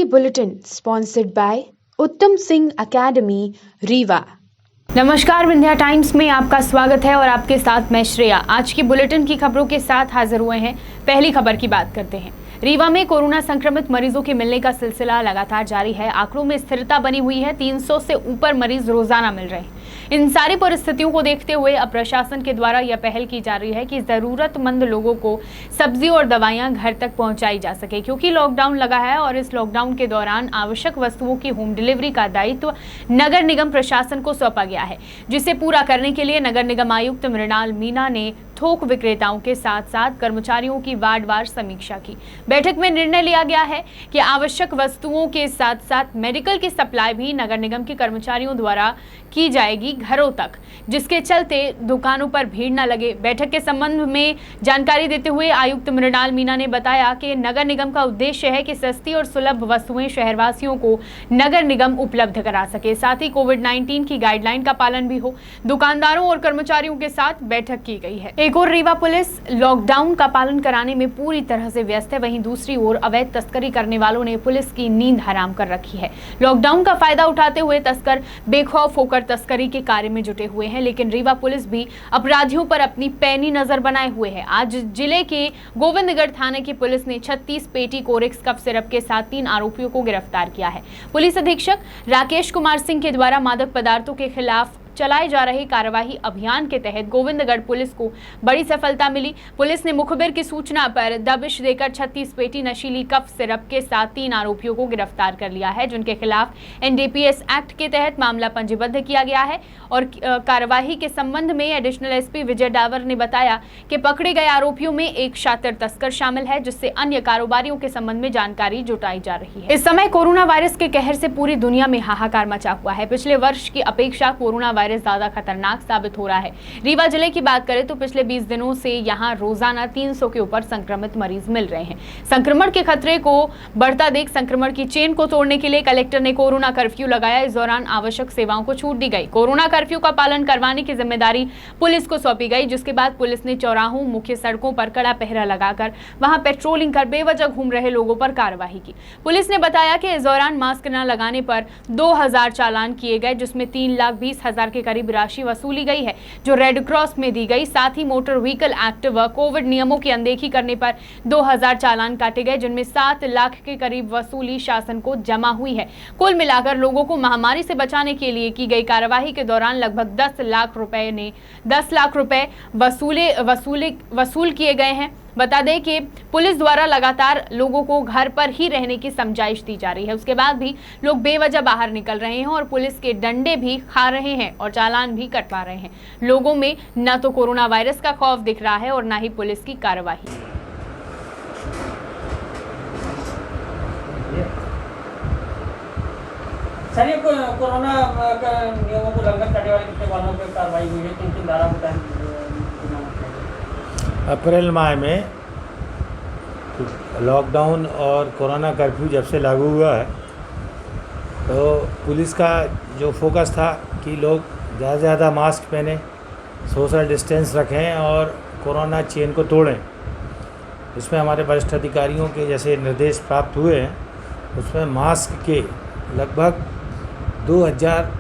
Bulletin sponsored by उत्तम Singh academy Rewa. नमस्कार, Vindhya times में आपका स्वागत है और आपके साथ मैं श्रेया। आज की बुलेटिन की खबरों के साथ हाजिर हुए हैं। पहली खबर की बात करते हैं। रीवा में कोरोना संक्रमित मरीजों के मिलने का सिलसिला लगातार जारी है। आंकड़ों में स्थिरता बनी हुई है। 300 से ऊपर मरीज रोजाना मिल रहे हैं। इन सारी परिस्थितियों को देखते हुए अब प्रशासन के द्वारा यह पहल की जा रही है कि जरूरतमंद लोगों को सब्जी और दवाइयां घर तक पहुंचाई जा सके, क्योंकि लॉकडाउन लगा है और इस लॉकडाउन के दौरान आवश्यक वस्तुओं की होम डिलीवरी का दायित्व नगर निगम प्रशासन को सौंपा गया है, जिसे पूरा करने के लिए नगर निगम आयुक्त मृणाल मीणा ने थोक विक्रेताओं के साथ साथ कर्मचारियों की वार्डवार समीक्षा की। बैठक में निर्णय लिया गया है कि आवश्यक वस्तुओं के साथ साथ मेडिकल की सप्लाई भी नगर निगम के कर्मचारियों द्वारा की जाएगी घरों तक, जिसके चलते दुकानों पर भीड़ न लगे। बैठक के संबंध में जानकारी देते हुए आयुक्त मृणाल मीणा ने बताया कि नगर निगम का उद्देश्य है कि सस्ती और सुलभ वस्तुएं शहरवासियों को नगर निगम उपलब्ध करा सके, साथ ही कोविड-19 की गाइडलाइन का पालन भी हो। दुकानदारों और कर्मचारियों के साथ बैठक की गई है। एक और रीवा पुलिस लॉकडाउन का पालन कराने में पूरी तरह से व्यस्त है, वहीं दूसरी ओर अवैध तस्करी करने वालों ने पुलिस की नींद हराम कर रखी है। लॉकडाउन का फायदा उठाते हुए तस्कर बेखौफ होकर तस्करी के कार्य में जुटे हुए हैं, लेकिन रीवा पुलिस भी अपराधियों पर अपनी पैनी नजर बनाए हुए है। आज जिले के गोविंदगढ़ थाने की पुलिस ने 36 पेटी कोरेक्स कफ सिरप के साथ 3 आरोपियों को गिरफ्तार किया है। पुलिस अधीक्षक राकेश कुमार सिंह के द्वारा मादक पदार्थों के खिलाफ चलाए जा रहे कार्यवाही अभियान के तहत गोविंदगढ़ पुलिस को बड़ी सफलता मिली। पुलिस ने मुखबिर की सूचना पर दबिश देकर 36 पेटी नशीली कफ सिरप के साथ 3 आरोपियों को गिरफ्तार कर लिया है, जिनके खिलाफ एनडीपीएस एक्ट के तहत मामला पंजीबद्ध किया गया है। और कार्यवाही के संबंध में एडिशनल एसपी विजय डावर ने बताया कि पकड़े गए आरोपियों में एक शातिर तस्कर शामिल है, जिससे अन्य कारोबारियों के संबंध में जानकारी जुटाई जा रही है। इस समय कोरोना वायरस के कहर से पूरी दुनिया में हाहाकार मचा हुआ है। पिछले वर्ष की अपेक्षा कोरोना वायरस ज्यादा खतरनाक साबित हो रहा है। रीवा जिले की बात करें तो पिछले 20 दिनों से यहां रोजाना 300 के ऊपर संक्रमित मरीज मिल रहे हैं। संक्रमण के खतरे को बढ़ता देख संक्रमण की चेन को तोड़ने के लिए कलेक्टर ने कोरोना कर्फ्यू लगाया। इस दौरान आवश्यक सेवाओं को छूट दी गई। कोरोना कर्फ्यू का पालन करवाने की जिम्मेदारी पुलिस को सौंपी गई, जिसके बाद पुलिस ने चौराहों, मुख्य सड़कों पर कड़ा पहरा लगाकर वहां पेट्रोलिंग कर बेवजह घूम रहे लोगों पर कार्रवाई की। पुलिस ने बताया कि इस दौरान मास्क न लगाने पर 2000 चालान किए गए, जिसमें 3,20,000 के करीब राशि वसूली गई है, जो रेड क्रॉस में दी गई। साथ ही मोटर व्हीकल एक्ट व कोविड नियमों की अनदेखी करने पर 2000 चालान काटे गए, जिनमें 7 लाख के करीब वसूली शासन को जमा हुई है। कुल मिलाकर लोगों को महामारी से बचाने के लिए की गई कार्यवाही के दौरान लगभग 10 लाख रुपए वसूल किए गए हैं। बता दें कि पुलिस द्वारा लगातार लोगों को घर पर ही रहने की समझाइश दी जा रही है। उसके बाद भी लोग बेवजह बाहर निकल रहे हैं और पुलिस के डंडे भी खा रहे हैं और चालान भी कटवा रहे हैं। लोगों में न तो कोरोना वायरस का खौफ दिख रहा है और न ही पुलिस की कार्यवाही। सर, ये कोरोना नियमों को उल्लंघन करने वाले कितने वालों पर कार्रवाई हुई है? किन धारा बताएं? अप्रैल माह में लॉकडाउन और कोरोना कर्फ्यू जब से लागू हुआ है तो पुलिस का जो फोकस था कि लोग ज़्यादा से ज़्यादा मास्क पहने, सोशल डिस्टेंस रखें और कोरोना चेन को तोड़ें। इसमें हमारे वरिष्ठ अधिकारियों के जैसे निर्देश प्राप्त हुए हैं, उसमें मास्क के लगभग 2000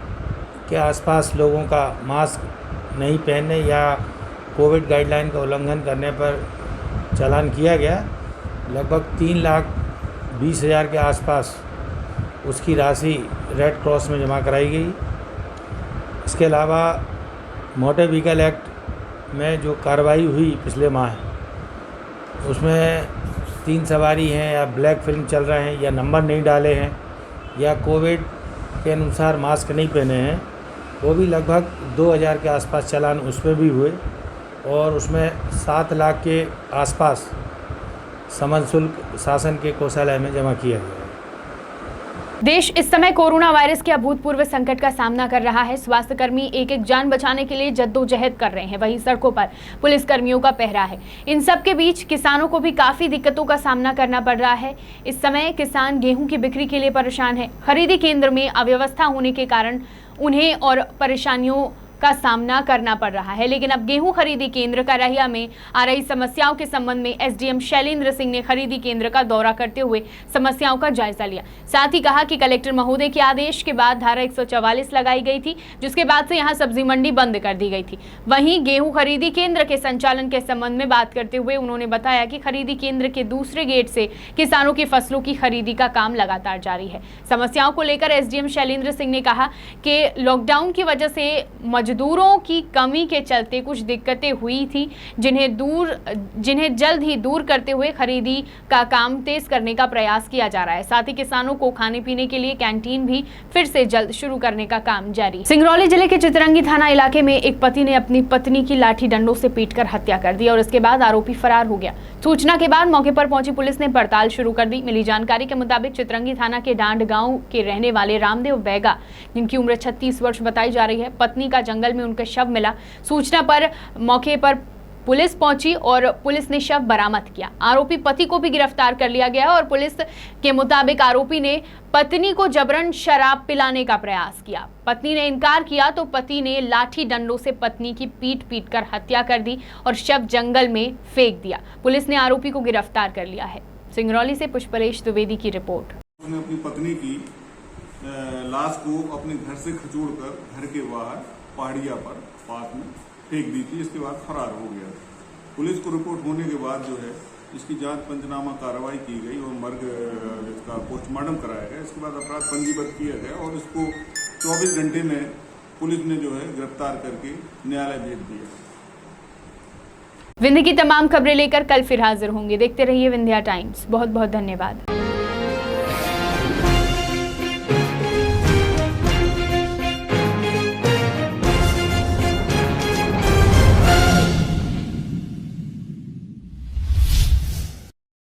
के आसपास लोगों का मास्क नहीं पहनने या कोविड गाइडलाइन का उल्लंघन करने पर चालान किया गया। लगभग 3,20,000 के आसपास उसकी राशि रेड क्रॉस में जमा कराई गई। इसके अलावा मोटर व्हीकल एक्ट में जो कार्रवाई हुई पिछले माह, उसमें 3 सवारी हैं या ब्लैक फिल्म चल रहे हैं या नंबर नहीं डाले हैं या कोविड के अनुसार मास्क नहीं पहने हैं, वो भी लगभग 2000 के आसपास चालान उसमें भी हुए और उसमें 7 लाख के आसपास समन शुल्क शासन के कोषालय में जमा किया गया है। देश इस समय कोरोना वायरस के अभूतपूर्व संकट का सामना कर रहा है। स्वास्थ्यकर्मी एक एक जान बचाने के लिए जद्दोजहद कर रहे हैं, वहीं सड़कों पर पुलिसकर्मियों का पहरा है। इन सब के बीच किसानों को भी काफी दिक्कतों का सामना करना पड़ रहा है। इस समय किसान गेहूं की बिक्री के लिए परेशान है। खरीदी केंद्र में अव्यवस्था होने के कारण उन्हें और परेशानियों का सामना करना पड़ रहा है। लेकिन अब गेहूं खरीदी केंद्र करहिया में आ रही समस्याओं के संबंध में एसडीएम शैलेंद्र सिंह ने खरीदी केंद्र का दौरा करते हुए समस्याओं का जायजा लिया। साथ ही कहा कि कलेक्टर महोदय के आदेश के बाद धारा 144 लगाई गई थी, जिसके बाद से यहां सब्जी मंडी बंद कर दी गई थी। वहीं गेहूं खरीदी केंद्र के संचालन के संबंध में बात करते हुए उन्होंने बताया कि खरीदी केंद्र के दूसरे गेट से किसानों की फसलों की खरीदी का काम लगातार जारी है। समस्याओं को लेकर एसडीएम शैलेंद्र सिंह ने कहा कि लॉकडाउन की वजह से मजदूरों की कमी के चलते कुछ दिक्कतें हुई थी, जिन्हें जल्द ही दूर करते हुए खरीदी का काम तेज करने का प्रयास किया जा रहा है। साथ ही किसानों को खाने पीने के लिए कैंटीन भी फिर से जल्द शुरू करने का काम जारी। सिंगरौली जिले के चितरंगी थाना इलाके में एक पति ने अपनी पत्नी की लाठी डंडों से पीटकर हत्या कर दी और इसके बाद आरोपी फरार हो गया। सूचना के बाद मौके पर पहुंची पुलिस ने पड़ताल शुरू कर दी। मिली जानकारी के मुताबिक चितरंगी थाना के डांड गांव के रहने वाले रामदेव बैगा, जिनकी उम्र 36 वर्ष बताई जा रही है, पत्नी का जंगल में उनका शव मिला। सूचना पर मौके पर पुलिस पहुंची और पुलिस ने शव बरामद किया। आरोपी पति को भी गिरफ्तार कर लिया गया और पुलिस के मुताबिक आरोपी ने पत्नी को जबरन शराब पिलाने का प्रयास किया। पत्नी ने इनकार किया तो पति ने लाठी डंडों से पत्नी की पीट कर हत्या कर दी और शव जंगल में फेंक दिया। पुलिस ने आरोपी को गिरफ्तार कर लिया है। सिंगरौली से पुष्पलेश द्विवेदी की रिपोर्ट। उसने अपनी पत्नी की लाश को अपने घर से खचोड़कर घर के बाहर पहाड़िया पर पास में फेंक दी थी। इसके बाद फरार हो गया। पुलिस को रिपोर्ट होने के बाद जो है इसकी जांच पंचनामा कार्रवाई की गई और मर्ग इसका पोस्टमार्टम कराया गया। इसके बाद अपराध पंजीबद्ध किया गया और इसको 24 घंटे में पुलिस ने जो है गिरफ्तार करके न्यायालय भेज दिया। विंध्य की तमाम खबरें लेकर कल फिर हाजिर होंगे। देखते रहिए विंध्या टाइम्स। बहुत बहुत धन्यवाद।